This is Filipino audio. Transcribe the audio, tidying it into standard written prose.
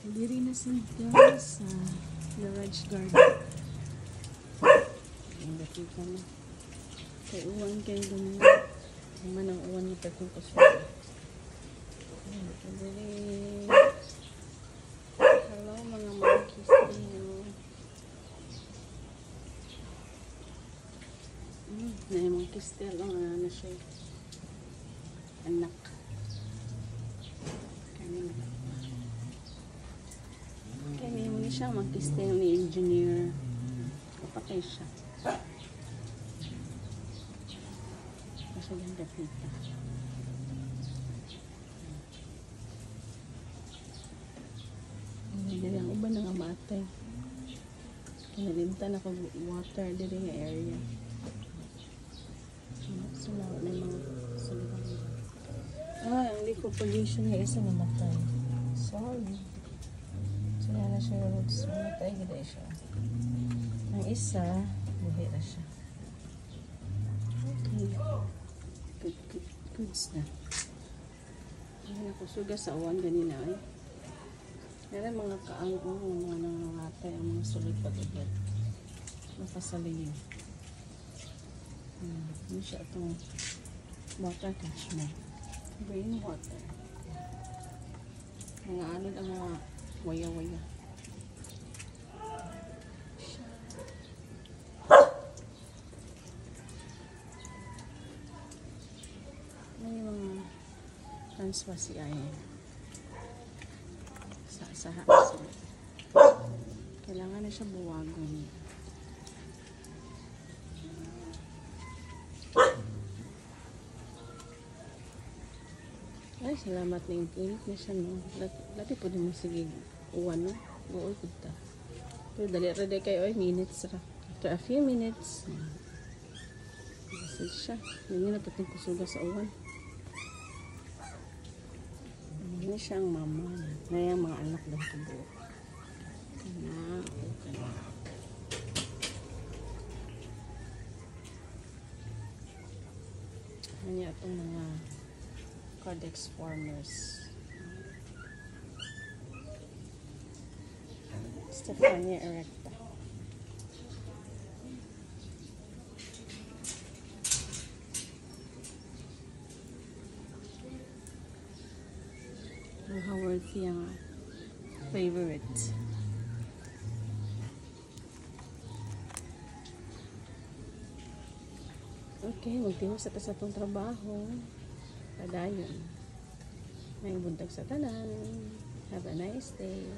Diri na siya sa garage garden. Ang dakika na. Kay uwan kayo dumi. Ang manang uwan ni Pekong Kuswari. Diri. Hello mga monkeys niyo. Na yung monkeys tayo lang na siya. Anak. Kaya mo siya mag-stay ni engineer. Kapatay siya. Kasi ganda pita. Dili ang uban nga matay. Kinalimtan ako water dili nga area. Sila may mga sulibang. Ang liquid pollution nga isa namatay. Sorry. Sila na siya roads. Mamatay gila siya. Ang isa, buhi na siya. Okay. Goods na. Ayan ako suga sa awan ganina eh. Meron mga kaangkong mga nangangatay ang mga sulit pag-agad. Mapasali yun. Ano siya itong water catchment. Rain water. Mga ano ang mga waya-waya. May mga transwasi ay saha sila. Kailangan na siya buwagon. Ay, salamat na yung init na siya, no? Dati po din mo sige uwan, no? Buoy po ta. Pero dali kayo, ay, minutes ra. After a few minutes, message siya. Hindi na pating kusuga sa uwan. Hindi siya ang mama na. Ngayang mga anak daw ito buo. Okay. Kanya itong mga Codex formers. Stephania erecta. Ang Haworthy ang favorite. Okay, magtiwas sa itong trabaho. Padayon. May buntag sa tanan. Have a nice day.